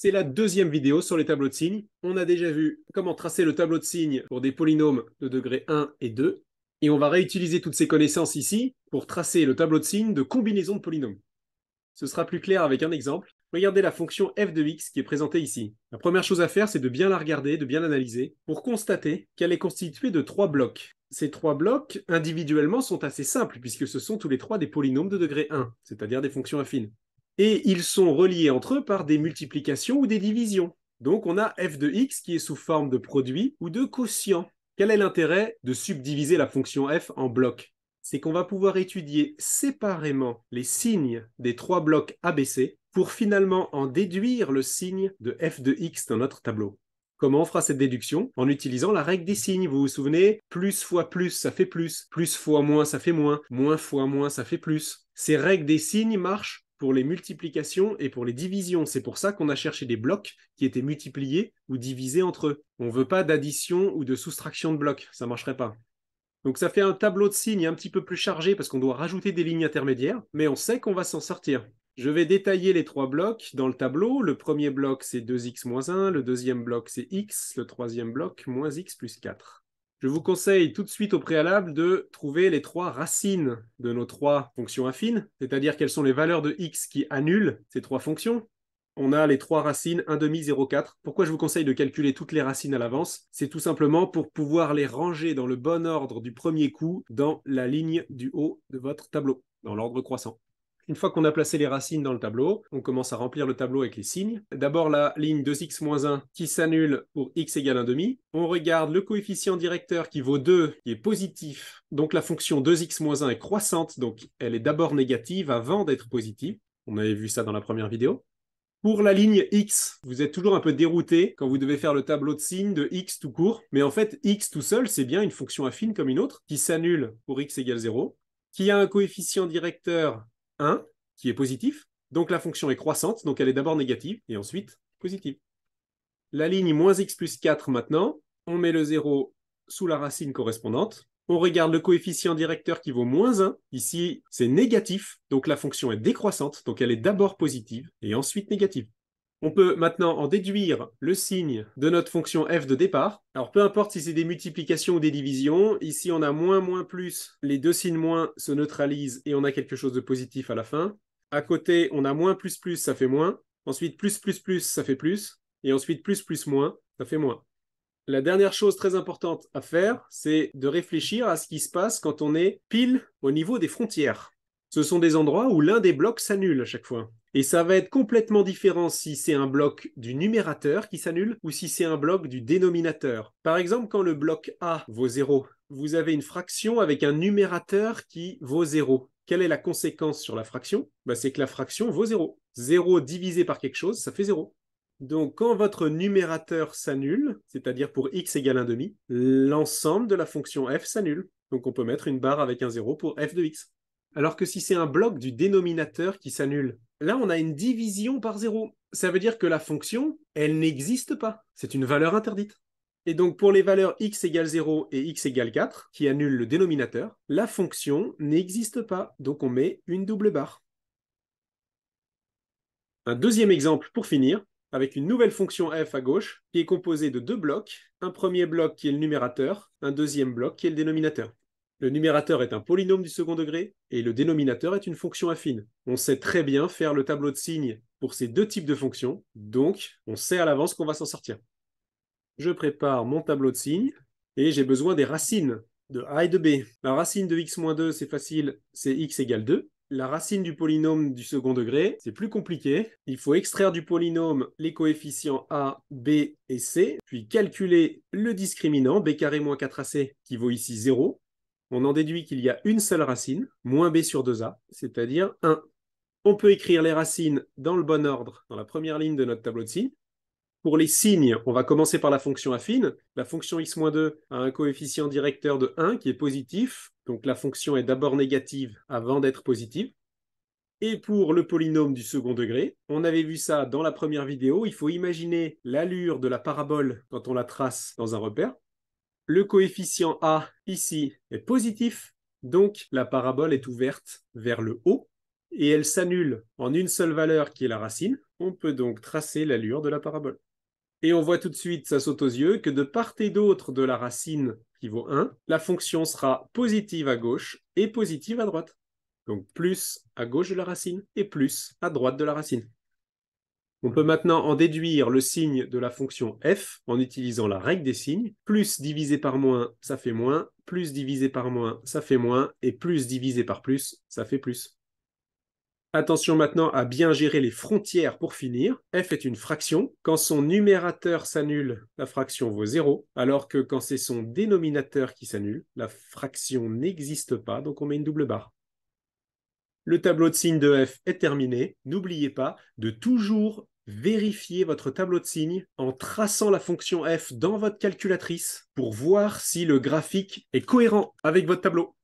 C'est la deuxième vidéo sur les tableaux de signes. On a déjà vu comment tracer le tableau de signes pour des polynômes de degré 1 et 2. Et on va réutiliser toutes ces connaissances ici pour tracer le tableau de signes de combinaison de polynômes. Ce sera plus clair avec un exemple. Regardez la fonction f de x qui est présentée ici. La première chose à faire, c'est de bien la regarder, de bien l'analyser, pour constater qu'elle est constituée de 3 blocs. Ces 3 blocs, individuellement, sont assez simples, puisque ce sont tous les 3 des polynômes de degré 1, c'est-à-dire des fonctions affines. Et ils sont reliés entre eux par des multiplications ou des divisions. Donc on a f de x qui est sous forme de produit ou de quotient. Quel est l'intérêt de subdiviser la fonction f en blocs? C'est qu'on va pouvoir étudier séparément les signes des 3 blocs ABC pour finalement en déduire le signe de f de x dans notre tableau. Comment on fera cette déduction? En utilisant la règle des signes. Vous vous souvenez? Plus fois plus, ça fait plus. Plus fois moins, ça fait moins. Moins fois moins, ça fait plus. Ces règles des signes marchent pour les multiplications et pour les divisions. C'est pour ça qu'on a cherché des blocs qui étaient multipliés ou divisés entre eux. On ne veut pas d'addition ou de soustraction de blocs. Ça ne marcherait pas. Donc ça fait un tableau de signes un petit peu plus chargé parce qu'on doit rajouter des lignes intermédiaires, mais on sait qu'on va s'en sortir. Je vais détailler les 3 blocs dans le tableau. Le premier bloc, c'est 2x moins 1. Le deuxième bloc, c'est x. Le troisième bloc, moins x plus 4. Je vous conseille tout de suite au préalable de trouver les 3 racines de nos 3 fonctions affines, c'est-à-dire quelles sont les valeurs de x qui annulent ces 3 fonctions. On a les 3 racines 1 demi 0,4. Pourquoi je vous conseille de calculer toutes les racines à l'avance? C'est tout simplement pour pouvoir les ranger dans le bon ordre du premier coup dans la ligne du haut de votre tableau, dans l'ordre croissant. Une fois qu'on a placé les racines dans le tableau, on commence à remplir le tableau avec les signes. D'abord la ligne 2x moins 1 qui s'annule pour x égale 1 demi. On regarde le coefficient directeur qui vaut 2, qui est positif. Donc la fonction 2x moins 1 est croissante, donc elle est d'abord négative avant d'être positive. On avait vu ça dans la première vidéo. Pour la ligne x, vous êtes toujours un peu dérouté quand vous devez faire le tableau de signes de x tout court. Mais en fait, x tout seul, c'est bien une fonction affine comme une autre, qui s'annule pour x égale 0, qui a un coefficient directeur 1, qui est positif. Donc la fonction est croissante, donc elle est d'abord négative, et ensuite positive. La ligne moins x plus 4 maintenant, on met le 0 sous la racine correspondante. On regarde le coefficient directeur qui vaut moins 1. Ici, c'est négatif, donc la fonction est décroissante, donc elle est d'abord positive et ensuite négative. On peut maintenant en déduire le signe de notre fonction f de départ. Alors peu importe si c'est des multiplications ou des divisions, ici on a moins, moins, plus, les deux signes moins se neutralisent et on a quelque chose de positif à la fin. À côté, on a moins, plus, ça fait moins. Ensuite, plus, ça fait plus. Et ensuite, plus, moins, ça fait moins. La dernière chose très importante à faire, c'est de réfléchir à ce qui se passe quand on est pile au niveau des frontières. Ce sont des endroits où l'un des blocs s'annule à chaque fois. Et ça va être complètement différent si c'est un bloc du numérateur qui s'annule ou si c'est un bloc du dénominateur. Par exemple, quand le bloc A vaut 0, vous avez une fraction avec un numérateur qui vaut 0. Quelle est la conséquence sur la fraction? C'est que la fraction vaut 0. 0 divisé par quelque chose, ça fait 0. Donc, quand votre numérateur s'annule, c'est-à-dire pour x égale 1 demi, l'ensemble de la fonction f s'annule. Donc, on peut mettre une barre avec un 0 pour f de x. Alors que si c'est un bloc du dénominateur qui s'annule, là, on a une division par 0. Ça veut dire que la fonction, elle n'existe pas. C'est une valeur interdite. Et donc, pour les valeurs x égale 0 et x égale 4, qui annulent le dénominateur, la fonction n'existe pas. Donc, on met une double barre. Un deuxième exemple pour finir, avec une nouvelle fonction f à gauche, qui est composée de 2 blocs. Un premier bloc qui est le numérateur, un deuxième bloc qui est le dénominateur. Le numérateur est un polynôme du second degré, et le dénominateur est une fonction affine. On sait très bien faire le tableau de signes pour ces deux types de fonctions, donc on sait à l'avance qu'on va s'en sortir. Je prépare mon tableau de signes, et j'ai besoin des racines de a et de b. La racine de x-2, c'est facile, c'est x égale 2. La racine du polynôme du second degré, c'est plus compliqué. Il faut extraire du polynôme les coefficients a, b et c, puis calculer le discriminant, b carré moins 4ac, qui vaut ici 0. On en déduit qu'il y a une seule racine, moins b sur 2a, c'est-à-dire 1. On peut écrire les racines dans le bon ordre, dans la première ligne de notre tableau de signes. Pour les signes, on va commencer par la fonction affine. La fonction x-2 a un coefficient directeur de 1 qui est positif, donc la fonction est d'abord négative avant d'être positive. Et pour le polynôme du second degré, on avait vu ça dans la première vidéo, il faut imaginer l'allure de la parabole quand on la trace dans un repère. Le coefficient a, ici, est positif, donc la parabole est ouverte vers le haut, et elle s'annule en une seule valeur qui est la racine. On peut donc tracer l'allure de la parabole. Et on voit tout de suite, ça saute aux yeux, que de part et d'autre de la racine qui vaut 1, la fonction sera positive à gauche et positive à droite. Donc plus à gauche de la racine et plus à droite de la racine. On peut maintenant en déduire le signe de la fonction f en utilisant la règle des signes. Plus divisé par moins, ça fait moins. Plus divisé par moins, ça fait moins. Et plus divisé par plus, ça fait plus. Attention maintenant à bien gérer les frontières pour finir. F est une fraction. Quand son numérateur s'annule, la fraction vaut 0, alors que quand c'est son dénominateur qui s'annule, la fraction n'existe pas, donc on met une double barre. Le tableau de signes de f est terminé. N'oubliez pas de toujours vérifier votre tableau de signes en traçant la fonction f dans votre calculatrice pour voir si le graphique est cohérent avec votre tableau.